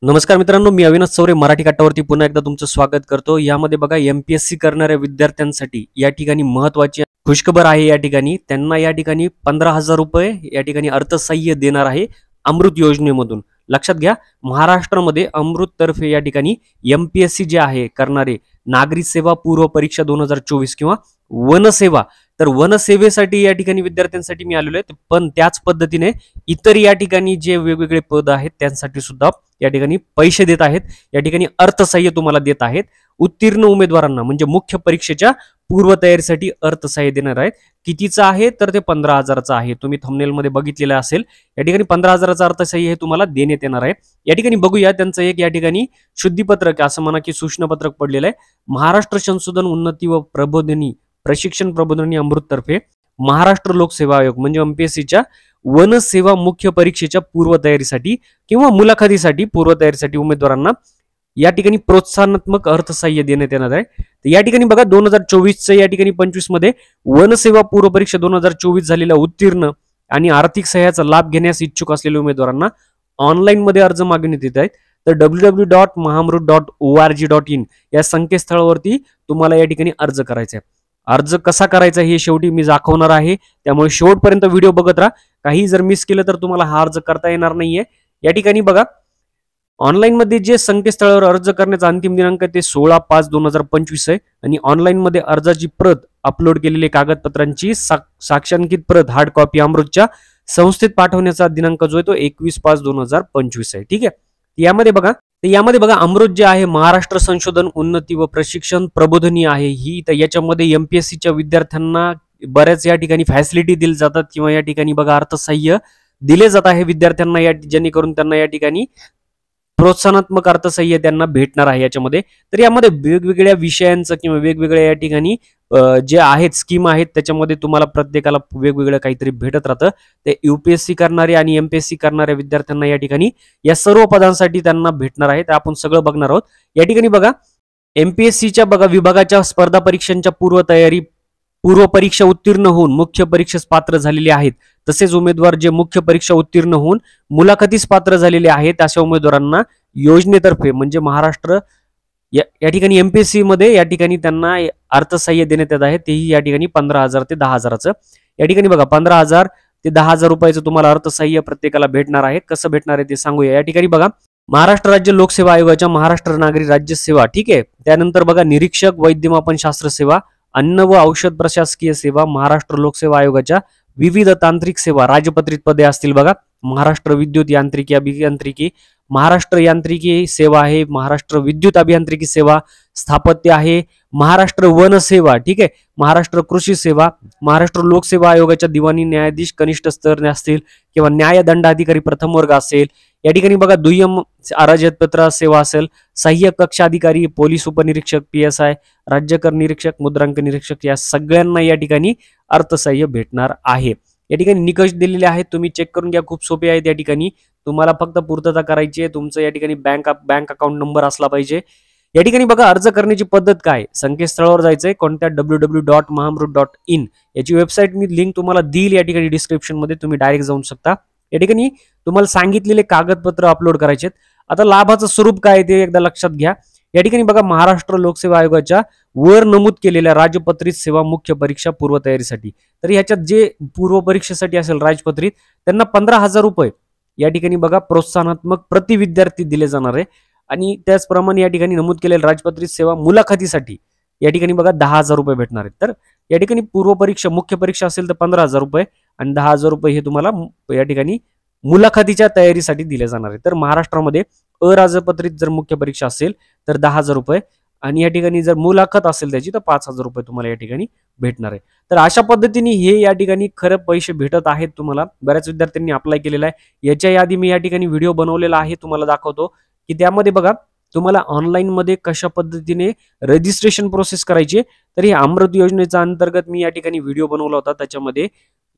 नमस्कार मित्रांनो, मी अविनाश चौरे मराठी काटावरती पुन्हा एकदा तुमचं स्वागत करतो। यामध्ये बघा एमपीएससी करणाऱ्या विद्यार्थ्यांसाठी या ठिकाणी महत्त्वाची खुशखबर आहे। या ठिकाणी त्यांना या ठिकाणी 15,000 रुपये या ठिकाणी अर्थसहाय्य देणार आहे अमृत योजनेमधून। लक्षात घ्या, महाराष्ट्रामध्ये अमृत तर्फे या ठिकाणी एमपीएससी जे आहे करणारे नागरी सेवा पूर्व परीक्षा 2024 किंवा वनसेवा, तर वनसेवेसाठी या ठिकाणी विद्यार्थ्यांसाठी मी आलेलो आहे। पण त्याच पद्धतीने इतर या ठिकाणी जे वेगवेगळे पद आहेत त्यांसाठी सुद्धा या ठिकाणी पैसे देत आहेत, या ठिकाणी अर्थसहाय्य तुम्हाला देत आहेत। उत्तीर्ण उमेदवारांना म्हणजे मुख्य परीक्षेच्या पूर्वतयारीसाठी अर्थसहाय्य देणार आहेत। कितीचं आहे तर ते 15,000चं आहे। तुम्ही थंबनेल मध्ये बघितलेलं असेल, या ठिकाणी 15,000चं अर्थसहाय्य हे तुम्हाला देण्यात येणार आहे। या ठिकाणी बघूया त्यांचं एक या ठिकाणी शुद्धीपत्रक असं म्हणा की सूचनापत्रक पडलेलं आहे। महाराष्ट्र संशोधन उन्नती व प्रबोधिनी प्रशिक्षण प्रबोधिनी अमृततर्फे महाराष्ट्र लोकसेवा आयोग म्हणजे एमपीएससीच्या वनसेवा मुख्य परीक्षेच्या पूर्वतयारीसाठी किंवा मुलाखतीसाठी पूर्वतयारीसाठी उमेदवारांना या ठिकाणी प्रोत्साहनात्मक अर्थसहाय्य देण्यात येणार आहे। तर या ठिकाणी बघा 2024 या ठिकाणी 25 मध्ये वनसेवा पूर्व परीक्षा 2024 झालेल्या उत्तीर्ण आणि आर्थिक सहाय्याचा लाभ घेण्यास इच्छुक असलेल्या उमेदवारांना ऑनलाईन मध्ये अर्ज मागण्यात येत आहेत। तर www.mahamrut.org.in या संकेतस्थळावरती तुम्हाला या ठिकाणी अर्ज करायचा आहे। अर्ज कसा करायचा हे शेवटी मी दाखवणार आहे, त्यामुळे शेवटपर्यंत व्हिडिओ बघत राहा। काही जर मिस केलं तर तुम्हाला हा अर्ज करता येणार नाहीये। या ठिकाणी बघा ऑनलाईन मध्ये जे संकेतस्थळावर अर्ज करण्याचा अंतिम दिनांक ते 16/5/2025 आहे आणि ऑनलाईन मध्ये अर्जाची प्रत अपलोड केलेली कागदपत्रांची साक्षांकित प्रत हार्ड कॉपी अमृतच्या संस्थेत पाठवण्याचा दिनांक जो आहे तो 21/5/2025 आहे। ठीक आहे, यामध्ये बघा अमृत जे आहे महाराष्ट्र संशोधन उन्नती व प्रशिक्षण प्रबोधिनी आहे ही। तर याच्यामध्ये एमपीएससीच्या विद्यार्थ्यांना बऱ्याच या ठिकाणी फॅसिलिटी दिली जातात किंवा या ठिकाणी बघा अर्थसहाय्य दिले जात आहे विद्यार्थ्यांना, या जेणेकरून त्यांना या ठिकाणी प्रोत्साहनात्मक अर्थसहाय्य त्यांना भेटणार आहे याच्यामध्ये। तर यामध्ये वेगवेगळ्या विषयांचं किंवा वेगवेगळ्या या ठिकाणी जे आहेत स्कीम आहेत त्याच्यामध्ये तुम्हाला प्रत्येकाला वेगवेगळं काहीतरी भेटत राहतं। ते यूपीएससी करणारे आणि एमपीएससी करणाऱ्या विद्यार्थ्यांना या ठिकाणी या सर्व पदांसाठी त्यांना भेटणार आहे। तर आपण सगळं बघणार आहोत। या ठिकाणी बघा एमपीएससीच्या बघा विभागाच्या स्पर्धा परीक्षांच्या पूर्व परीक्षा उत्तीर्ण होऊन मुख्य परीक्षेस पात्र झालेले आहेत, तसेच उमेदवार जे मुख्य परीक्षा उत्तीर्ण होऊन मुलाखतीस पात्र झालेले आहेत अशा उमेदवारांना योजनेतर्फे म्हणजे महाराष्ट्र या ठिकाणी एमपीएससी मध्ये या ठिकाणी त्यांना अर्थसहाय्य देण्यात येत आहे। तेही या ठिकाणी 15,000 ते 10,000चं। या ठिकाणी बघा 15,000 ते 10,000 रुपयाचं तुम्हाला अर्थसहाय्य प्रत्येकाला भेटणार आहे। कसं भेटणार आहे ते सांगूया। या ठिकाणी बघा महाराष्ट्र राज्य लोकसेवा आयोगाच्या महाराष्ट्र नागरी राज्य सेवा, ठीक आहे, त्यानंतर बघा निरीक्षक वैद्यमापन शास्त्र सेवा, अन्न व औषध प्रशासकीय सेवा, महाराष्ट्र लोकसेवा आयोगाच्या विविध तांत्रिक सेवा राजपत्रित पदे असतील बघा, महाराष्ट्र विद्युत यांत्रिकी अभियांत्रिकी, महाराष्ट्र यांत्रिकी सेवा आहे, महाराष्ट्र विद्युत अभियांत्रिकी सेवा, स्थापत्य आहे, महाराष्ट्र वन सेवा, ठीक आहे, महाराष्ट्र कृषी सेवा, महाराष्ट्र लोकसेवा आयोगाच्या दिवाणी न्यायाधीश कनिष्ठ स्तर असतील किंवा न्यायदंडाधिकारी प्रथम वर्ग असेल। या ठिकाणी बघा दुय्यम अराजपत्र सेवा असेल, सहाय्यक कक्ष अधिकारी, पोलीस उपनिरीक्षक, पीएसआय, राज्यकर निरीक्षक, मुद्रांक निरीक्षक, या सगळ्यांना या ठिकाणी अर्थसहाय्य भेटणार आहे। या ठिकाणी निकष दिलेले आहेत, तुम्ही चेक करून घ्या, खूप सोपे आहेत। या ठिकाणी तुम्हाला फक्त पूर्तता करायची आहे। तुमचं या ठिकाणी बँक अकाउंट नंबर असला पाहिजे। या ठिकाणी बघा अर्ज करण्याची पद्धत काय, संकेतस्थळावर जायचंय कोणत्या www.mahamrut.in याची वेबसाईट मी लिंक तुम्हाला देईल या ठिकाणी डिस्क्रिप्शन मध्ये, तुम्ही डायरेक्ट जाऊ शकता। या ठिकाणी तुम्हाला सांगितलेले कागदपत्र अपलोड करायचे। आता लाभाचं स्वरूप काय ते एकदा लक्षात घ्या। या ठिकाणी बघा महाराष्ट्र लोकसेवा आयोगाच्या वर नमूद केलेल्या राजपत्रित सेवा मुख्य परीक्षा पूर्वतयारीसाठी, तर ह्याच्यात जे पूर्व परीक्षेसाठी असेल राजपत्रित त्यांना 15,000 रुपये या ठिकाणी बघा प्रोत्साहनात्मक प्रति विद्यार्थी दिले जाणार आहे। आणि त्याचप्रमाणे या ठिकाणी नमूद केलेल्या राजपत्रित सेवा मुलाखतीसाठी या ठिकाणी बघा 10,000 रुपये भेटणार आहेत। तर या ठिकाणी पूर्व परीक्षा मुख्य परीक्षा असेल तर 15,000 रुपये आणि 10,000 रुपये हे तुम्हाला या ठिकाणी मुलाखतीच्या तयारीसाठी दिले जाणार आहे। तर महाराष्ट्रामध्ये अराजपत्रित जर मुख्य परीक्षा असेल तर 10,000 रुपये आणि या ठिकाणी जर मुलाखत असेल त्याची तर 5,000 रुपये तुम्हाला या ठिकाणी भेटणार आहे। तर अशा पद्धतीने हे या ठिकाणी खरं पैसे भेटत आहेत तुम्हाला। बऱ्याच विद्यार्थ्यांनी अप्लाय केलेला आहे। याच्या आधी मी या ठिकाणी व्हिडिओ बनवलेला आहे, तुम्हाला दाखवतो की त्यामध्ये बघा तुम्हाला ऑनलाईन मध्ये कशा पद्धतीने रजिस्ट्रेशन प्रोसेस करायची। तर हे अमृत योजनेच्या अंतर्गत मी या ठिकाणी व्हिडिओ बनवला होता, त्याच्यामध्ये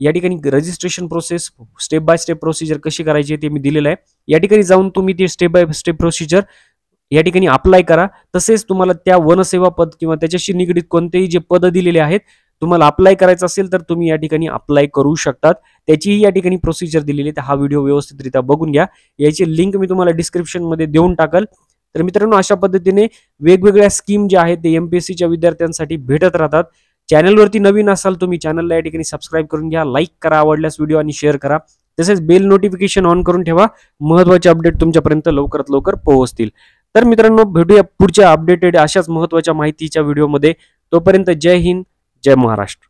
या ठिकाणी registration process step by step procedure कशी करायची ते मी दिलेलं आहे। या ठिकाणी जाऊन तुम्ही ते स्टेप बाय स्टेप प्रोसिजर या ठिकाणी अप्लाय करा। तसेच तुम्हाला त्या वनसेवा पद किंवा त्याच्याशी निगडीत कोणतेही जे पद दिलेले आहेत तुम्हाला अप्लाय करायचं असेल तर तुम्ही या ठिकाणी अप्लाय करू शकतात. त्याचीही या ठिकाणी प्रोसिजर दिलेली आहे. तर हा व्हिडिओ व्यवस्थितरित्या बघून घ्या. याची लिंक मी तुम्हाला डिस्क्रिप्शनमध्ये देऊन टाकल. तर मित्रांनो, अशा पद्धतीने वेगवेगळ्या स्कीम ज्या आहेत ते एमपीएससीच्या विद्यार्थ्यांसाठी भेटत राहतात. चॅनलवरती नवीन असाल तुम्ही चॅनलला या ठिकाणी सबस्क्राईब करून घ्या, लाईक करा आवडल्यास व्हिडिओ आणि शेअर करा. तसेच बेल नोटिफिकेशन ऑन करून ठेवा. महत्त्वाचे अपडेट तुमच्यापर्यंत लवकरात लवकर पोहोचतील. तर मित्रांनो, भेटूया पुढच्या अपडेटेड अशाच महत्त्वाच्या माहितीच्या व्हिडिओमध्ये. तोपर्यंत जय हिंद, जय महाराष्ट्र.